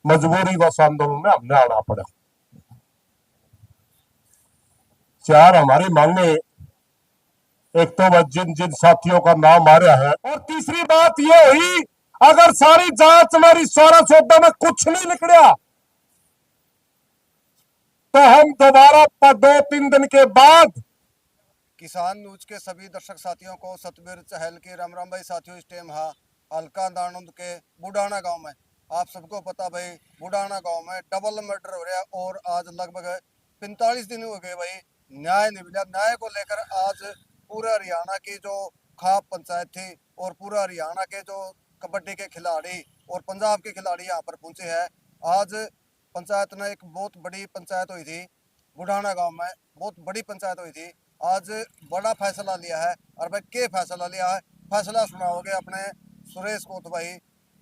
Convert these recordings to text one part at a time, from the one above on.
मजबूरी वश आंदोलन में हमने आना पड़ा। चार हमारी मांगे, एक तो वह जिन जिन साथियों का नाम आ रहा है, और तीसरी बात यह हुई अगर सारी जांच हमारी सारा सौदा में कुछ नहीं निकला तो हम दोबारा 2-3 दिन के बाद। किसान न्यूज के सभी दर्शक साथियों को सतबीर चहल के राम राम भाई। साथियों, इस टाइम हल्का दानंद के बुढ़ाना गांव में आप सबको पता भाई, बुढ़ाना गांव में डबल मर्डर हो रहा है और आज लगभग 45 दिन हो गए भाई, न्याय नहीं मिला। न्याय को लेकर आज पूरा हरियाणा की जो खाप पंचायत थी और पूरा हरियाणा के जो कबड्डी के खिलाड़ी और पंजाब के खिलाड़ी यहाँ पर पहुंचे हैं। आज पंचायत ने एक बहुत बड़ी पंचायत हुई थी बुढ़ाना गांव में, बहुत बड़ी पंचायत हुई थी। आज बड़ा फैसला लिया है और भाई क्या फैसला लिया है, फैसला सुनाओगे अपने सुरेश कोत भाई,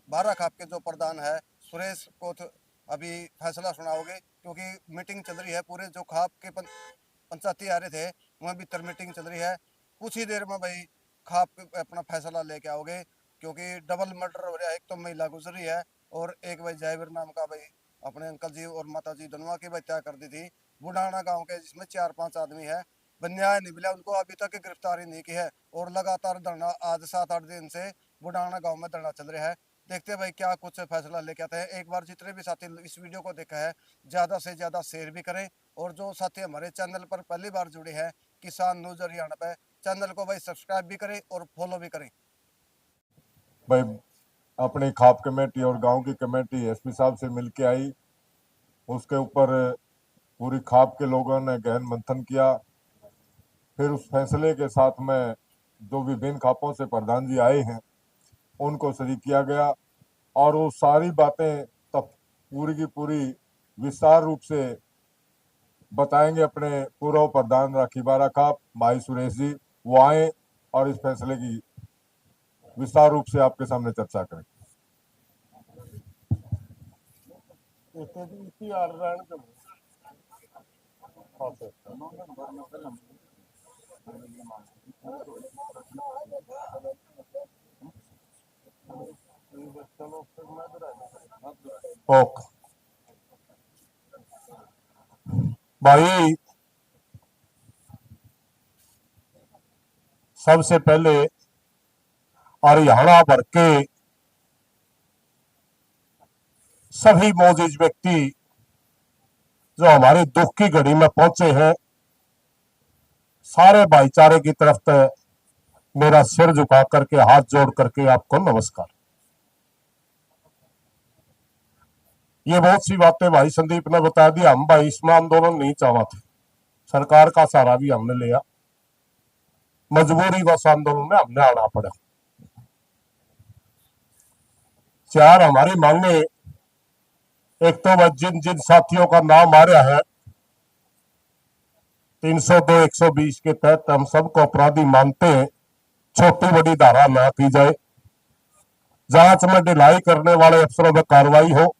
बारह खाप के जो प्रधान है सुरेश कोत, अभी फैसला सुनाओगे क्योंकि मीटिंग चल रही है। पूरे जो खाप के पंचायती आ रहे थे वहाँ भी मीटिंग चल रही है। कुछ ही देर में भाई खाप अपना फैसला लेके आओगे क्योंकि डबल मर्डर हो रहा है। एक तो महिला गुजरी है और एक भाई जयवीर नाम का भाई अपने अंकल जी और माता जी दोनों की हत्या कर दी थी बुढ़ाना गांव के, जिसमें 4-5 आदमी है। न्याय नहीं मिला उनको, अभी तक गिरफ्तारी नहीं की है और लगातार धरना आज 7-8 दिन से बुढ़ाना गांव में धरना चल रहा है। देखते हैं भाई क्या कुछ फैसला लेके आते हैं। एक बार जितने भी साथी इस वीडियो को देखा है ज़्यादा से ज़्यादा शेयर भी करें और जो साथी हमारे चैनल पर पहली बार जुड़े हैं किसान न्यूज हरियाणा पे, चैनल को भाई सब्सक्राइब भी करें और फॉलो भी करें। भाई अपनी खाप कमेटी और गांव की कमेटी एसपी साहब से मिलके आई, उसके ऊपर पूरी खाप के लोगों ने गहन मंथन किया। फिर उस फैसले के साथ में जो विभिन्न खापों से प्रधान जी आए हैं उनको शरीक किया गया और वो सारी बातें तब पूरी की पूरी विस्तार रूप से बताएंगे अपने पूर्व प्रधान राखी बारा खाप भाई सुरेश जी। वो आए और इस फैसले की विस्तार रूप से आपके सामने चर्चा करें। ओके भाई, सबसे पहले हरियाणा भर के सभी मौजूद व्यक्ति जो हमारे दुख की घड़ी में पहुंचे हैं, सारे भाईचारे की तरफ मेरा सिर झुका करके हाथ जोड़ करके आपको नमस्कार। ये बहुत सी बातें भाई संदीप ने बता दी। हम भाई इसमें आंदोलन नहीं चाहते थे, सरकार का सहारा भी हमने लिया, मजबूरी वश आंदोलन में हमने आना पड़ा। चार हमारी मांगे, एक तो वह जिन जिन साथियों का नाम आ रहा है 302 120 के तहत हम सबको अपराधी मानते हैं, छोटी बड़ी धारा ना की जाए, जांच में ढिलाई करने वाले अफसरों पर कार्रवाई हो,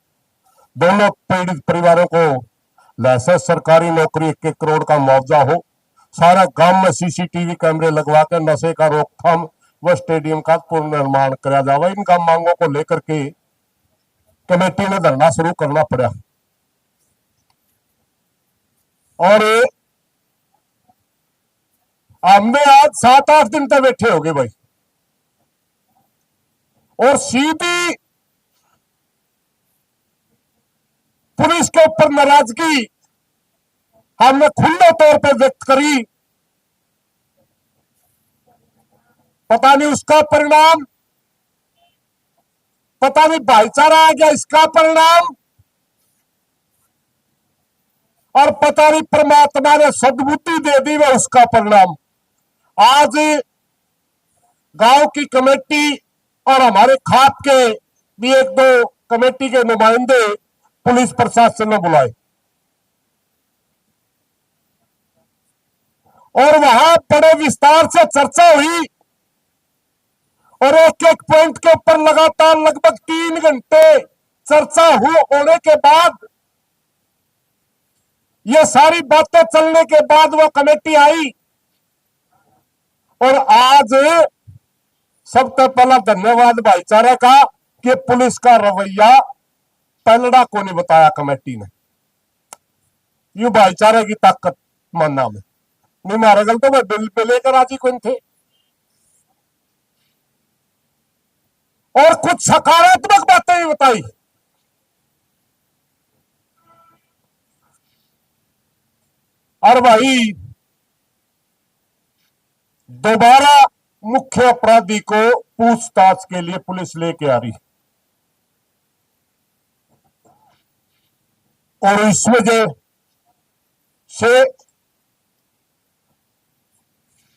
दोनों पीड़ित परिवारों को लाइसेंस सरकारी नौकरी 1-1 करोड़ का मुआवजा हो, सारा गांव में सीसीटीवी कैमरे लगवा कर नशे का रोकथाम व स्टेडियम का पुनर्निर्माण कराया जाए। इनका मांगों को लेकर के कमेटी ने धरना शुरू करना पड़ा और हमने आज 7-8 दिन तक बैठे हो गए भाई, और सीधी पुलिस के ऊपर नाराजगी हमने खुले तौर पर व्यक्त करी। पता नहीं उसका परिणाम, पता नहीं भाईचारा आ गया इसका परिणाम, और पता नहीं परमात्मा ने सद्बुद्धि दे दी वह उसका परिणाम। आज गांव की कमेटी और हमारे खाप के भी 1-2 कमेटी के नुमाइंदे पुलिस प्रशासन ने बुलाए और वहां बड़े विस्तार से चर्चा हुई और एक-एक पॉइंट के ऊपर लगातार लगभग 3 घंटे चर्चा होने के बाद, ये सारी बातें चलने के बाद वो कमेटी आई। और आज सबसे पहला धन्यवाद भाईचारे का कि पुलिस का रवैया पलड़ा को नहीं बताया कमेटी ने। यू भाईचारे की ताकत मानना में नहीं, मारे गल तो मैं बिल पे लेकर राजी कौन थे। और कुछ सकारात्मक बातें भी बताई। और भाई दोबारा मुख्य अपराधी को पूछताछ के लिए पुलिस लेके आ रही, और इस वजह से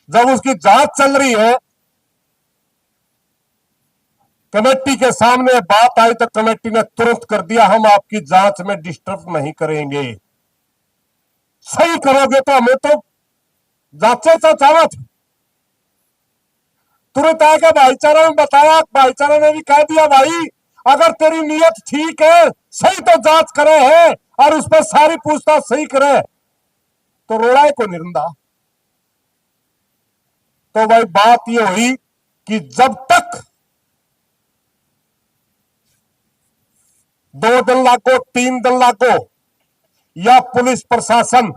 जब उसकी जांच चल रही है, कमेटी के सामने बात आई तो कमेटी ने तुरंत कर दिया, हम आपकी जांच में डिस्टर्ब नहीं करेंगे, सही करोगे तो हमें तो जांचे तो चाहत। तुरंत आके भाईचारा में बताया, भाईचारा ने भी कह दिया भाई अगर तेरी नीयत ठीक है, सही तो जांच करे है और उस पर सारी पूछताछ सही करे तो रोड़ा को निरंदा। तो भाई बात यह हुई कि जब तक 2 दिन लागो 3 दिन लागो या पुलिस प्रशासन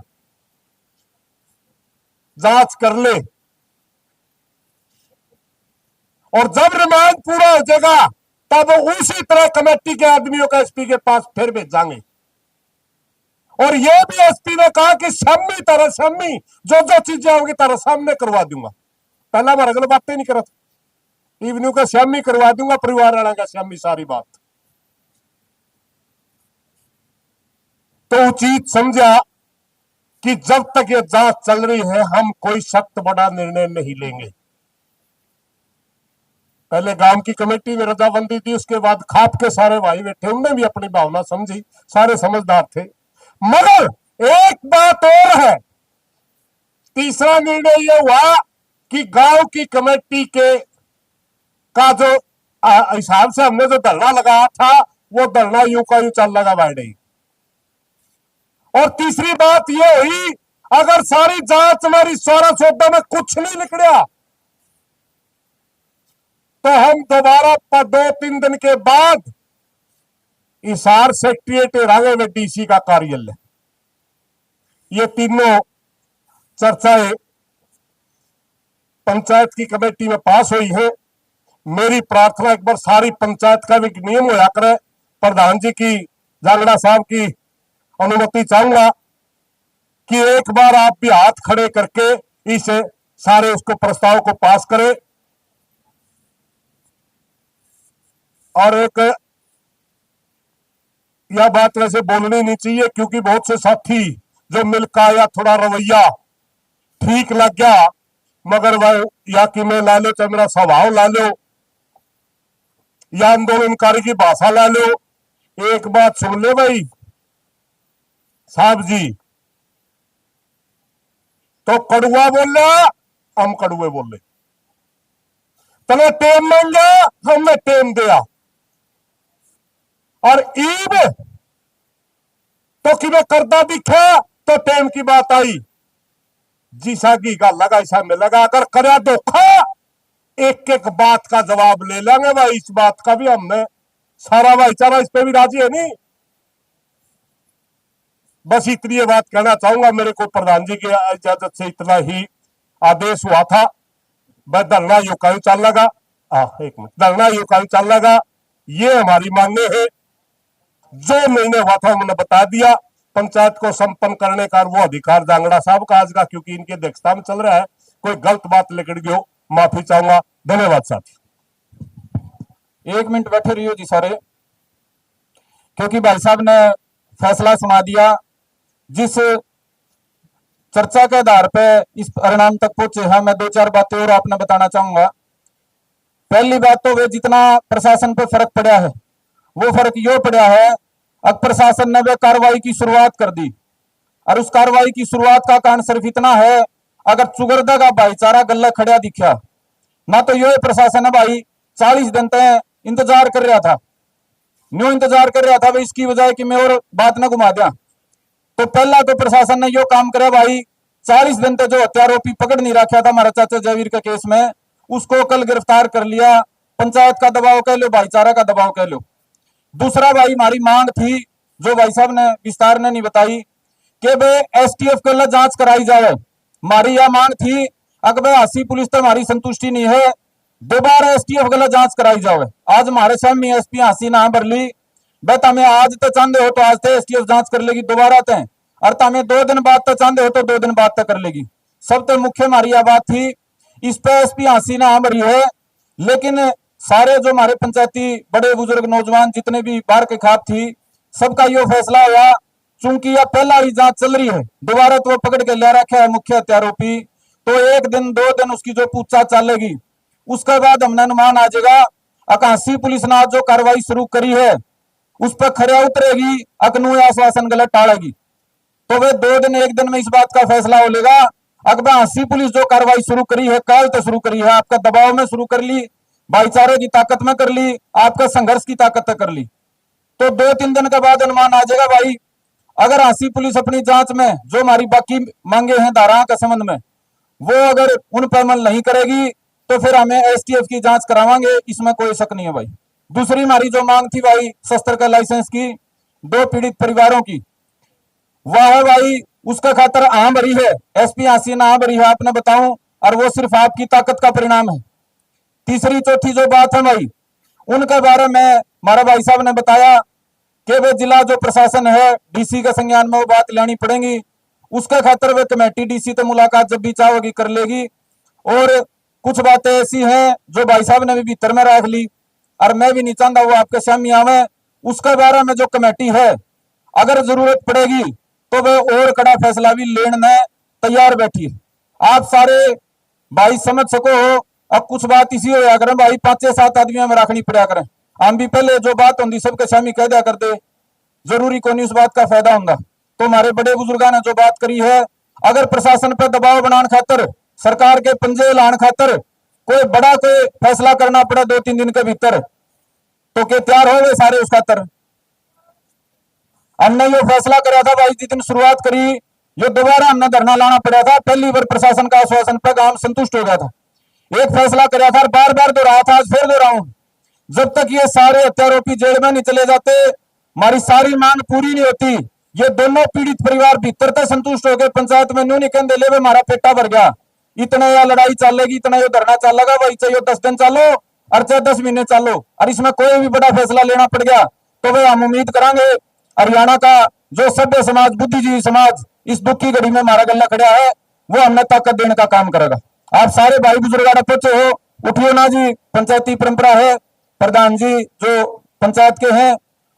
जांच कर ले, और जब रिमांड पूरा हो जाएगा तब उसी तरह कमेटी के आदमियों का एसपी के पास फिर भेजांगे। और यह भी एसपी ने कहा कि शामी जो जो चीजें होंगी तारा सामने करवा दूंगा। पहला मैं अगल बातें नहीं करत, इवनिंग का शामी करवा दूंगा, परिवार वाला का शामी, सारी बात। तो उचित समझा कि जब तक ये जांच चल रही है हम कोई सख्त बड़ा निर्णय नहीं लेंगे। पहले गांव की कमेटी में रजाबंदी दी, उसके बाद खाप के सारे भाई बैठे, उनने भी अपनी भावना समझी, सारे समझदार थे। मगर एक बात और है, तीसरा निर्णय यह हुआ कि गांव की कमेटी के का जो हिसाब से हमने जो धरना लगाया था वो धरना यूं का यूं चल लगा बैठे। और तीसरी बात यह हुई अगर सारी जांच हमारी सारा सौदा में कुछ नहीं निकला तो हम दोबारा 2-3 दिन के बाद हिसार सेक्रेटेरिएट रागे में डीसी का कार्यालय। ये तीनों चर्चाएं पंचायत की कमेटी में पास हुई है। मेरी प्रार्थना एक बार सारी पंचायत का भी नियम होया करे, प्रधान जी की, जांगड़ा साहब की अनुमति चाहूंगा कि एक बार आप भी हाथ खड़े करके इस सारे उसको प्रस्ताव को पास करें। और एक यह बात वैसे बोलनी नहीं चाहिए क्योंकि बहुत से साथी जो मिलका या थोड़ा रवैया ठीक लग गया, मगर वह या कि मैं ला लो, चाहे मेरा स्वभाव ला लो या आंदोलनकारी की भाषा ला लो, एक बात सुन ले भाई साहब जी, तो कड़ुआ बोल रहा हम कड़ुए बोले, तने टेम मांगा हमने टेम दिया, और ईब तो कि मैं करता दिखा तो टेम की बात आई, जिसा की का लगा ऐसा में लगा, अगर करया धोखा एक एक बात का जवाब ले लेंगे भाई। इस बात का भी हमने सारा भाईचारा इस पे भी राजी है नहीं। बस इतनी ये बात कहना चाहूंगा, मेरे को प्रधान जी की इजाजत से इतना ही आदेश हुआ था। बस धरना युकायु चल लगा, एक मिनट, धरना युकायु चल लगा, ये हमारी मांगे है। जो निर्णय हुआ था उन्होंने बता दिया, पंचायत को संपन्न करने का वो अधिकार जांगड़ा साहब का आज का, क्योंकि इनकी अध्यक्षता में चल रहा है। कोई गलत बात लिखड़ गई हो माफी चाहूंगा। धन्यवाद साथी। 1 मिनट बैठे रहियो जी सारे, क्योंकि भाई साहब ने फैसला सुना दिया। जिस चर्चा के आधार पे इस परिणाम तक पहुंचे हैं, मैं 2-4 बातें और आपने बताना चाहूंगा। पहली बात तो वे जितना प्रशासन पे फर्क पड़ा है वो फर्क यो पड़ा है, अब प्रशासन ने वे कार्रवाई की शुरुआत कर दी, और उस कार्रवाई की शुरुआत का कारण सिर्फ इतना है, अगर चुगरदा का भाईचारा गल्ला खड़ा दिखा ना तो यो प्रशासन है भाई 40 दिन तक इंतजार कर रहा था, न्यू इंतजार कर रहा था भाई, इसकी वजह कि मैं और बात ना घुमा दिया। तो पहला तो प्रशासन ने यो काम करे भाई, 40 दिन तक जो हत्यारोपी पकड़ नहीं रखा था हमारा चाचा जयवीर के केस में, उसको कल गिरफ्तार कर लिया। पंचायत का दबाव कह लो, भाईचारा का दबाव कह लो। दूसरा भाई हमारी मांग थी जो भाई साहब ने विस्तार ने नहीं बताई कि भाई एसटीएफ के जांच कराई जाए। हमारी यह मांग थी अगर हासी पुलिस तो हमारी संतुष्टि नहीं है, दोबारा एसटीएफ के जांच कराई जाए। आज हमारे सामने एसपी हासी ना भरली बट हमें आज तो चाहते हो तो आज तो एसटीएफ जांच कर लेगी दोबारा तय, और हमें 2 दिन बाद तो चाहते हो तो 2 दिन बाद तक कर लेगी। सब तो मुख्य हमारी यह बात थी, इस पे एसपी हासी ना भरी है। लेकिन सारे जो हमारे पंचायती बड़े बुजुर्ग नौजवान जितने भी बाहर के खाप थी, सबका यो फैसला हुआ चूंकि यह पहला ही जांच चल रही है, दोबारा तो वो पकड़ के ले रखा है मुख्य हत्यारोपी, तो 1 दिन 2 दिन उसकी जो पूछताछ चलेगी, उसके बाद हमने अनुमान आ जाएगा। अकाशी पुलिस ने जो कार्रवाई शुरू करी है उस पर खरे उतरेगी, अकनू आश्वासन गलत टालेगी, तो वे 2 दिन 1 दिन में इस बात का फैसला हो लेगा। अकबर हासी पुलिस जो कार्रवाई शुरू करी है, कल तो शुरू करी है, आपका दबाव में शुरू कर ली, भाईचारे की ताकत में कर ली, आपका संघर्ष की ताकत में कर ली, तो 2-3 दिन के बाद अनुमान आ जाएगा भाई। अगर हासी पुलिस अपनी जांच में जो हमारी बाकी मांगे हैं धाराओं के संबंध में, वो अगर उन पर अमल नहीं करेगी तो फिर हमें एसटीएफ की जांच करावांगे, इसमें कोई शक नहीं है भाई। दूसरी हमारी जो मांग थी भाई शस्त्र का लाइसेंस की 2 पीड़ित परिवारों की, वह है भाई उसका खातर आम भरी है, एसपी हासी ना भरी है आपने बताऊं, और वो सिर्फ आपकी ताकत का परिणाम है। तीसरी चौथी जो बात है भाई, उनके बारे में हमारा भाई साहब ने बताया कि वे जिला जो प्रशासन है डीसी के संज्ञान में वो बात लेनी पड़ेगी, उसके खातर वे कमेटी डीसी तो मुलाकात जब भी चाहोगी कर लेगी। और कुछ बातें ऐसी हैं जो भाई साहब ने भी भीतर में रख ली और मैं भी नहीं चाहता वो आपके सामने आवे। उसके बारे में जो कमेटी है अगर जरूरत पड़ेगी तो वे और कड़ा फैसला भी लेने तैयार बैठी है। आप सारे भाई समझ सको हो, अब कुछ बात इसी हो करें भाई 5-7 आदमियों में रखनी पड़ा करें, हम भी पहले जो बात होती सबके सामने कह दिया करते, जरूरी को नहीं उस बात का फायदा होगा। तो हमारे बड़े बुजुर्गों ने जो बात करी है, अगर प्रशासन पर दबाव बनाने खातर, सरकार के पंजे लाने खातर कोई बड़ा कोई फैसला करना पड़ा 2-3 दिन के भीतर, तो क्या तैयार हो गए सारे उस खातर? हमने ये फैसला करा था भाई, जिस दिन शुरुआत करी ये दोबारा हमने धरना लाना पड़ा था, पहली बार प्रशासन का आश्वासन पर काम संतुष्ट हो गया था, एक फैसला करा था, बार बार दोहराया था, आज फिर दोहराऊं, जब तक ये सारे हत्यारोपी जेल में नहीं चले जाते हमारी सारी मांग पूरी नहीं होती। ये दोनों पीड़ित परिवार भीतर तक संतुष्ट हो गए, पंचायत में न्यू नहीं कहते ले हमारा पेटा भर गया, इतना यह लड़ाई चलेगी, इतना ये धरना चलेगा भाई, चाहे 10 दिन चालो और चाहे 10 महीने चालो, और इसमें कोई भी बड़ा फैसला लेना पड़ गया तो वे हम उम्मीद करेंगे हरियाणा का जो सभ्य समाज, बुद्धिजीवी समाज इस दुख की घड़ी में हमारा गला खड़ा है, वो हमने ताकत देने का काम करेगा। आप सारे भाई बुजुर्ग पहुंचे हो, उठियो ना जी, पंचायती परंपरा है, प्रधान जी जो पंचायत के हैं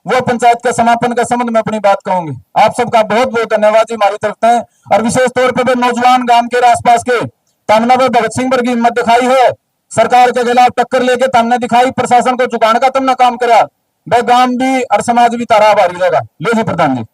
वो पंचायत के समापन के संबंध में अपनी बात कहूंगी। आप सबका बहुत बहुत धन्यवाद जी हमारी तरफ से, और विशेष तौर पर नौजवान गांव के आसपास के तामना में भगत सिंह वर्गी हिम्मत दिखाई है, सरकार के खिलाफ टक्कर लेके तामने दिखाई, प्रशासन को झुकाने का तुमने काम करा, वह गांव भी और समाज भी तारा आभारी रहेगा। ले जी प्रधान जी।